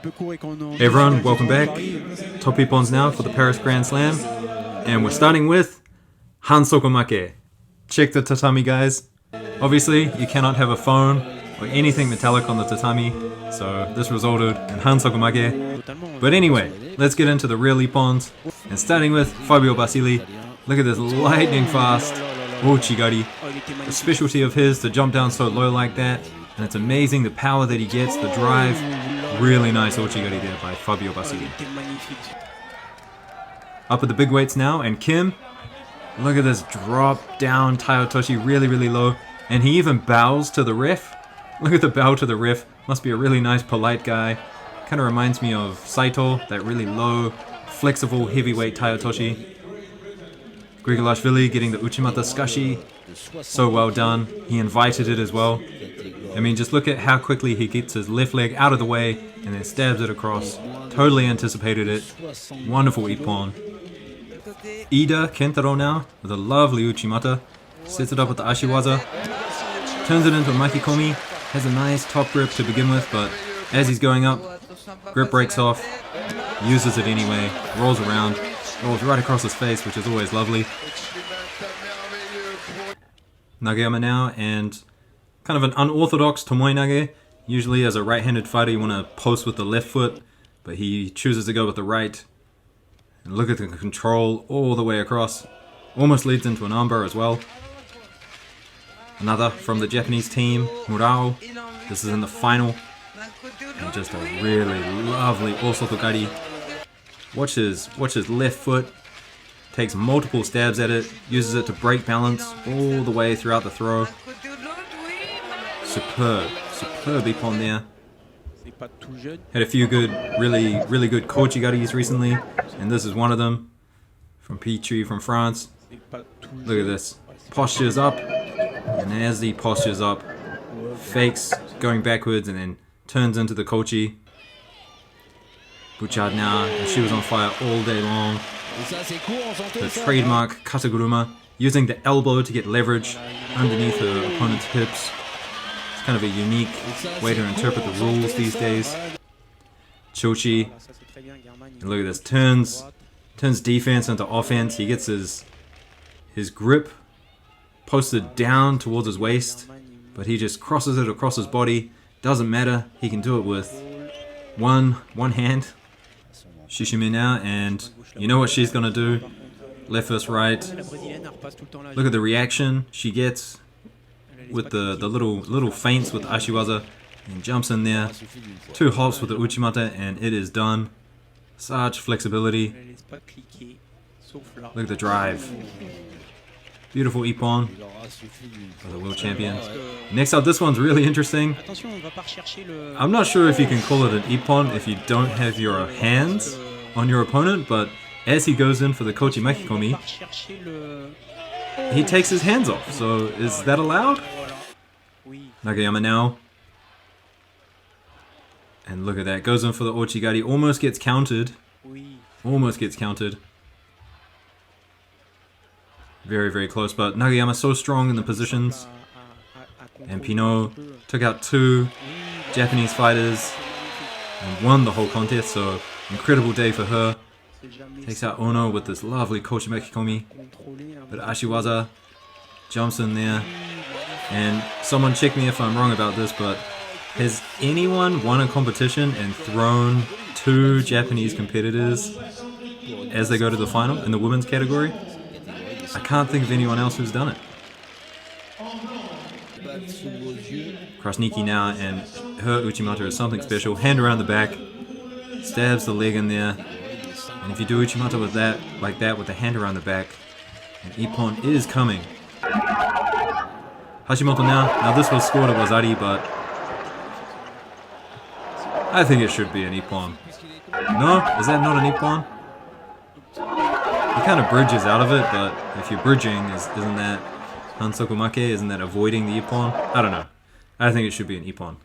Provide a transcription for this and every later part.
Hey everyone, welcome back. Top Ippons now for the Paris Grand Slam. And we're starting with hansoku make. Check the tatami, guys. Obviously, you cannot have a phone or anything metallic on the tatami, so this resulted in hansoku make. But anyway, let's get into the real Ippons. And starting with Fabio Basili. Look at this lightning fast ochigari. The specialty of his to jump down so low like that. And it's amazing the power that he gets, the drive. Really nice ochigari there by Fabio Basili. Up at the big weights now, and Kim. Look at this drop down Taiotoshi, really low. And he even bows to the ref. Look at the bow to the ref. Must be a really nice, polite guy. Kind of reminds me of Saito, that really low, flexible, heavyweight Taiotoshi. Grigolashvili getting the Uchimata Skashi. So well done. He invited it as well. I mean, just look at how quickly he gets his left leg out of the way and then stabs it across. Totally anticipated it. Wonderful Ippon. Ida Kentaro now with a lovely Uchimata. Sets it up with the ashiwaza. Turns it into a makikomi. Has a nice top grip to begin with, but as he's going up, grip breaks off. Uses it anyway. Rolls around. Rolls right across his face, which is always lovely. Nagayama now, and kind of an unorthodox tomoe nage. Usually as a right-handed fighter you want to post with the left foot, but he chooses to go with the right. And look at the control all the way across. Almost leads into an armbar as well. Another from the Japanese team, Murao. This is in the final. And just a really lovely osotogari. Watch his left foot. Takes multiple stabs at it. Uses it to break balance all the way throughout the throw. Superb Ippon there. Had a few good, really good kochigaris recently, and this is one of them. From Petrie from France. Look at this. Postures up, and as he postures up, fakes going backwards and then turns into the kochi. Bouchard now, and she was on fire all day long. The trademark kataguruma, using the elbow to get leverage underneath her opponent's hips. It's kind of a unique way to interpret the rules these days. Chochi, and look at this, turns defense into offense. He gets his grip posted down towards his waist, but he just crosses it across his body. Doesn't matter, he can do it with one hand. Shishimi now, and you know what she's gonna do. Left versus right. Look at the reaction she gets with the little feints with ashiwaza, and jumps in there. 2 hops with the uchimata, and it is done. Such flexibility. Look at the drive. Beautiful Ippon for the world champions. Next up, this one's really interesting. I'm not sure if you can call it an Ippon if you don't have your hands on your opponent, but as he goes in for the Kochi Makikomi, he takes his hands off, so is that allowed? Nagayama now. And look at that, goes in for the Ochigari, almost gets countered. Very close, but Nagayama so strong in the positions. And Pinot took out 2 Japanese fighters and won the whole contest, so incredible day for her. Takes out Ono with this lovely Kochi Makikomi. But ashiwaza jumps in there. And someone check me if I'm wrong about this, but has anyone won a competition and thrown 2 Japanese competitors as they go to the final in the women's category? I can't think of anyone else who's done it. Krasniki now, and her Uchimata is something special. Hand around the back, stabs the leg in there, and if you do Uchimata with that, like that, with the hand around the back, an Ippon is coming. Hashimoto now this was scored at Wazari, but I think it should be an Ippon. No? Is that not an Ippon? He kind of bridges out of it, but if you're bridging, isn't that hansoku make? Isn't that avoiding the Ippon? I don't know. I think it should be an Ippon.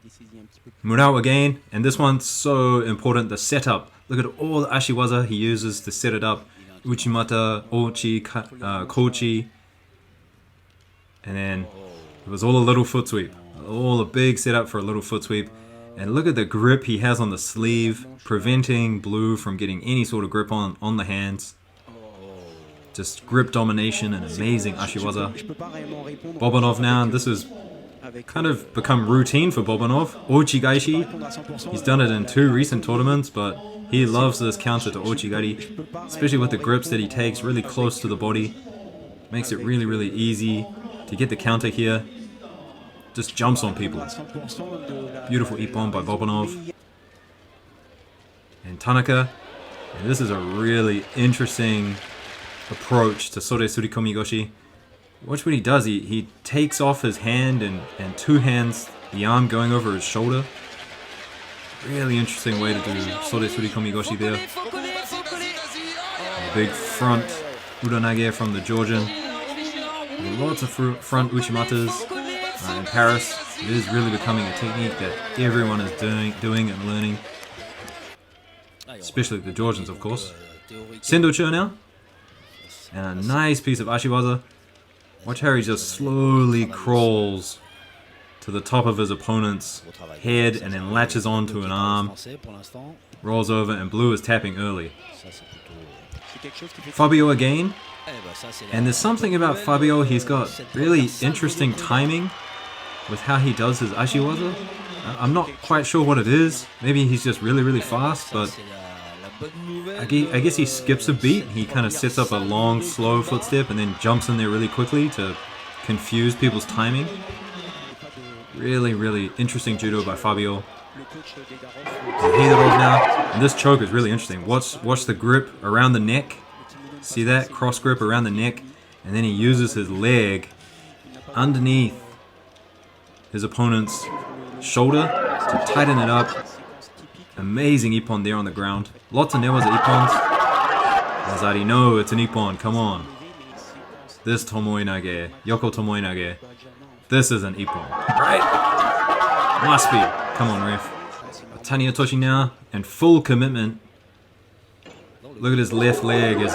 Murao again, and this one's so important, the setup. Look at all the ashiwaza he uses to set it up. Uchimata, Ochi, Kochi. And then it was all a little foot sweep. All a big setup for a little foot sweep. And look at the grip he has on the sleeve, preventing Blue from getting any sort of grip on the hands. Just grip domination and amazing ashiwaza. Bobonov now, and this has kind of become routine for Bobonov. Ouchigaishi, he's done it in 2 recent tournaments, but he loves this counter to Ouchigari, especially with the grips that he takes really close to the body. Makes it really, really easy to get the counter here. Just jumps on people. Beautiful Ippon by Bobonov. And Tanaka. And this is a really interesting approach to Sore Surikomi Goshi. Watch what he does. He takes off his hand and 2 hands, the arm going over his shoulder. Really interesting way to do Sore Surikomi Goshi there. A big front Uranage from the Georgian. Lots of front Uchimatas. In Paris, it is really becoming a technique that everyone is doing and learning. Especially the Georgians, of course. Sendocho now. And a nice piece of ashiwaza. Watch how he just slowly crawls to the top of his opponent's head and then latches onto an arm. Rolls over, and Blue is tapping early. Fabio again. And there's something about Fabio, he's got really interesting timing with how he does his ashiwaza. I'm not quite sure what it is. Maybe he's just really, really fast, but I guess he skips a beat. He kind of sets up a long, slow footstep and then jumps in there really quickly to confuse people's timing. Really, really interesting judo by Fabio. Heidarov now. And this choke is really interesting. Watch the grip around the neck. See that? Cross grip around the neck. And then he uses his leg underneath his opponent's shoulder to tighten it up. Amazing Ippon there on the ground. Lots of newaza Ippons. Wazari, no, it's an Ippon, come on. This Tomoe-nage, Yoko Tomoe-nage. This is an Ippon, right? Must be. Come on, ref. Tani Otoshi now, and full commitment. Look at his left leg as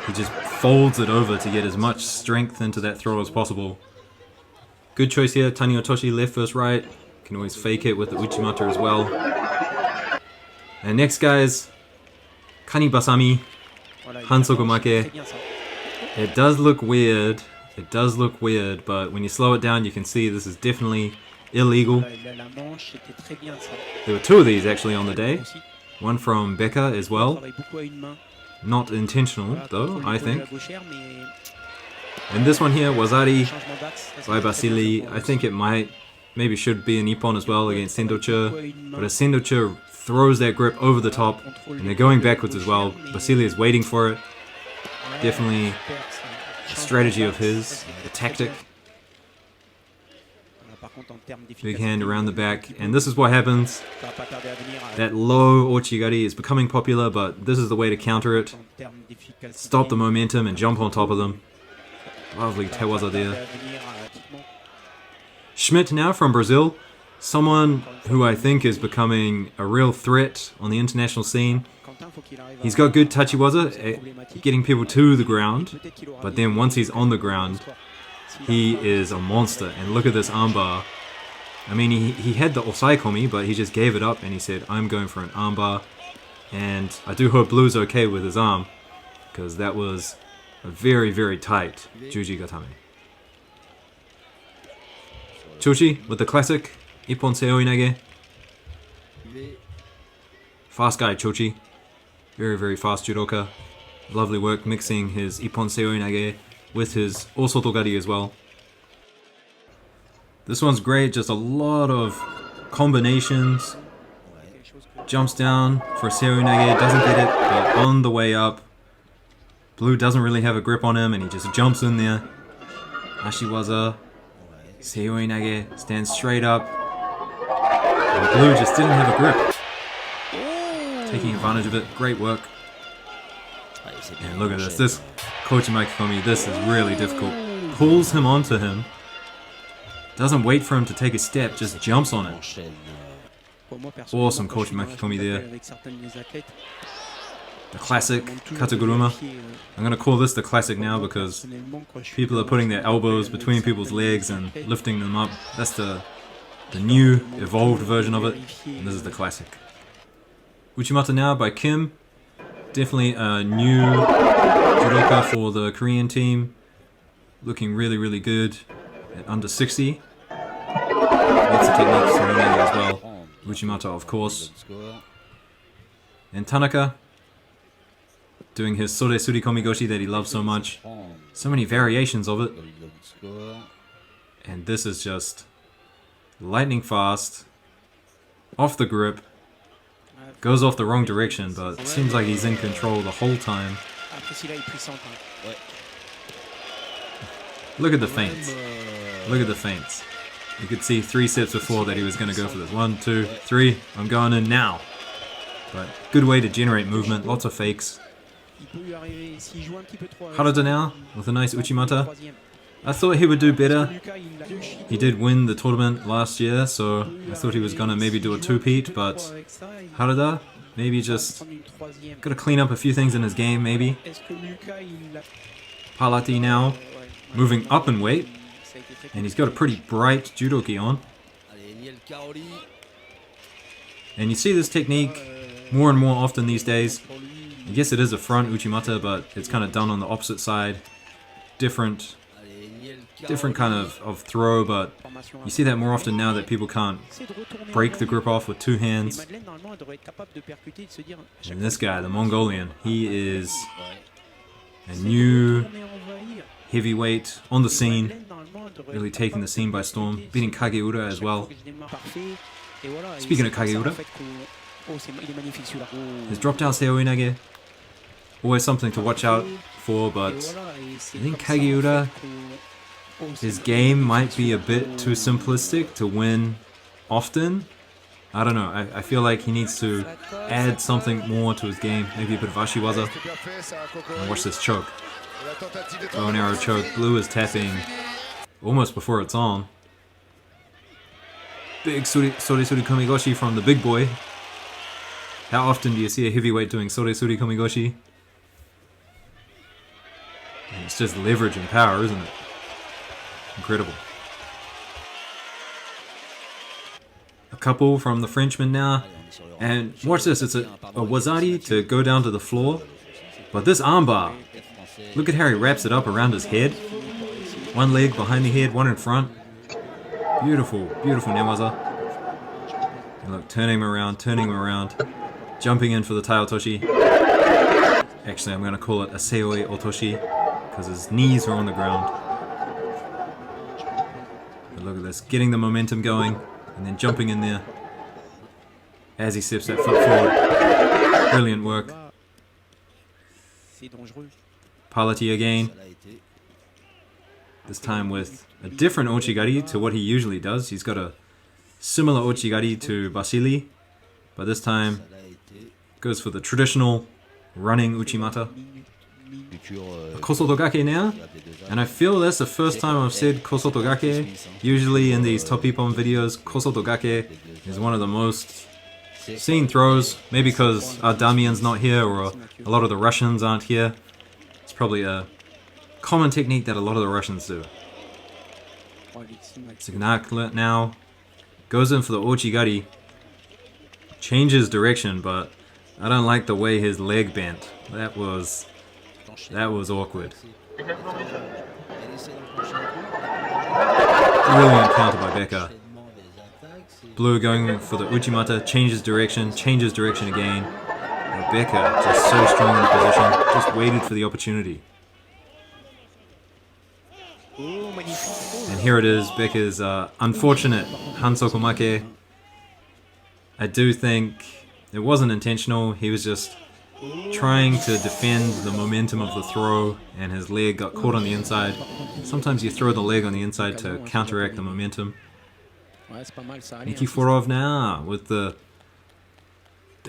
he just folds it over to get as much strength into that throw as possible. Good choice here, Tani Otoshi, left versus right. Can always fake it with the Uchimata as well. And next, guys, Kani Basami, hansoku make. It does look weird. It does look weird, but when you slow it down, you can see this is definitely illegal. There were 2 of these actually on the day. One from Becca as well. Not intentional, though, I think. And this one here, Wazari by Basili. I think it maybe should be an Ippon as well against Sendocho. But as Sendocho throws that grip over the top, and they're going backwards as well, Basili is waiting for it. Definitely a strategy of his, a tactic. Big hand around the back, and this is what happens. That low Ouchigari is becoming popular, but this is the way to counter it. Stop the momentum and jump on top of them. Lovely tewaza there. Schmidt now from Brazil. Someone who I think is becoming a real threat on the international scene. He's got good tachiwaza at getting people to the ground, but then once he's on the ground, he is a monster. And look at this armbar. I mean, he had the osaikomi, but he just gave it up and he said, I'm going for an armbar. And I do hope Blue's okay with his arm, because that was a very, very tight Juji Gatame. Chochi with the classic Ippon Seoi Nage. Fast guy, Chochi. Very, very fast judoka. Lovely work mixing his Ippon Seoi Nage with his Osotogari as well. This one's great, just a lot of combinations. Jumps down for Seoi Nage, doesn't get it, but on the way up, Blue doesn't really have a grip on him and he just jumps in there. Ashiwaza, Seoi Nage, stands straight up. And Blue just didn't have a grip. Taking advantage of it, great work. And look at this, this Kochi Makikomi, this is really difficult. Pulls him onto him, doesn't wait for him to take a step, just jumps on it. Awesome Kochi Makikomi there. The classic Kataguruma. I'm going to call this the classic now because people are putting their elbows between people's legs and lifting them up. That's the the new, evolved version of it, and this is the classic. Uchimata now by Kim. Definitely a new judoka for the Korean team. Looking really, really good at under 60. Lots of techniques learning as well. Uchimata, of course. And Tanaka, doing his Sore Suri Komigoshi that he loves so much. So many variations of it. And this is just lightning fast, off the grip, goes off the wrong direction, but it seems like he's in control the whole time. Look at the feints. Look at the feints. You could see 3 sets before that he was going to go for this. 1, 2, 3, I'm going in now. But good way to generate movement, lots of fakes. Harada now, with a nice Uchimata. I thought he would do better. He did win the tournament last year, so I thought he was gonna maybe do a two-peat, but Harada, maybe just gotta clean up a few things in his game, maybe. Palati now, moving up in weight, and he's got a pretty bright judoki on. And you see this technique more and more often these days. I guess it is a front Uchimata, but it's kind of done on the opposite side. Different kind of throw, but you see that more often now that people can't break the grip off with 2 hands. And this guy, the Mongolian, he is a new heavyweight on the scene, really taking the scene by storm, beating Kageura as well. Speaking of Kageura, his dropped out Seoi Nage, always something to watch out for, but I think Kageura, his game might be a bit too simplistic to win often. I don't know, I feel like he needs to add something more to his game, maybe a bit of ashiwaza. And watch this choke. Bow and arrow choke, blue is tapping almost before it's on. Big Sore Suri Komigoshi from the big boy. How often do you see a heavyweight doing Sore Suri Komigoshi? And it's just leverage and power, isn't it? Incredible. A couple from the Frenchman now. And watch this, it's a wazari to go down to the floor. But this armbar, look at how he wraps it up around his head. One leg behind the head, one in front. Beautiful, beautiful newaza. And look, turning him around, jumping in for the tai otoshi. Actually, I'm going to call it a seoi otoshi, because his knees are on the ground. But look at this, getting the momentum going, and then jumping in there as he steps that foot forward. Brilliant work. Palati again. This time with a different ochigari to what he usually does. He's got a similar ochigari to Basili, but this time goes for the traditional running Uchimata. A Kosotogake now, and I feel that's the first time I've said Kosotogake. Usually in these top Ippon videos, Kosotogake is one of the most seen throws, maybe because our Damian's not here or a lot of the Russians aren't here. It's probably a common technique that a lot of the Russians do. Signac now goes in for the ochigari, changes direction, but I don't like the way his leg bent. That was awkward. Brilliant counter by Becca. Blue going for the Uchimata, changes direction again. And Becca just so strong in the position, just waited for the opportunity. And here it is, Becca's unfortunate hansoku make. I do think it wasn't intentional, he was just trying to defend the momentum of the throw and his leg got caught on the inside. Sometimes you throw the leg on the inside to counteract the momentum. Nikiforov now with the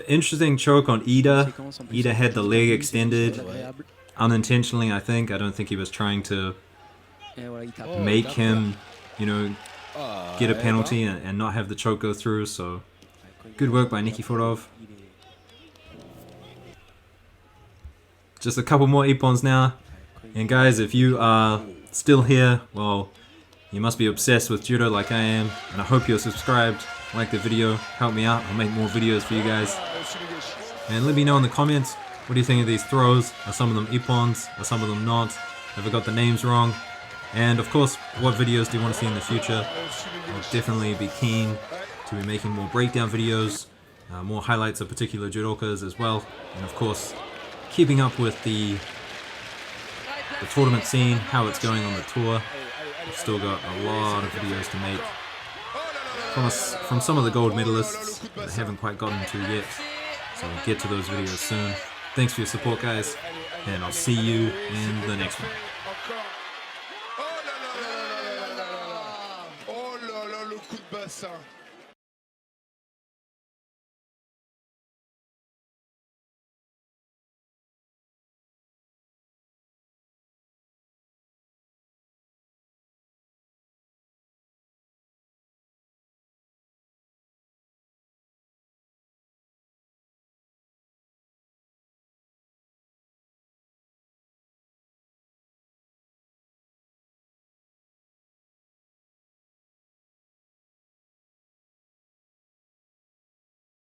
interesting choke on Ida. Ida had the leg extended unintentionally, I think. I don't think he was trying to make him, you know, get a penalty and not have the choke go through, so good work by Nikiforov. Just a couple more Ippons now. And guys, if you are still here, well, You must be obsessed with judo like I am, and I hope you're subscribed, like the video, help me out, I'll make more videos for you guys. And let me know in the comments, what do you think of these throws? Are some of them Ippons? Are some of them not? Have I got the names wrong? And of course, what videos do you want to see in the future? I'll definitely be keen to be making more breakdown videos, more highlights of particular judokas as well, and of course, keeping up with the tournament scene, how it's going on the tour. I've still got a lot of videos to make from some of the gold medalists that I haven't quite gotten to yet, so I'll get to those videos soon. Thanks for your support, guys, and I'll see you in the next one.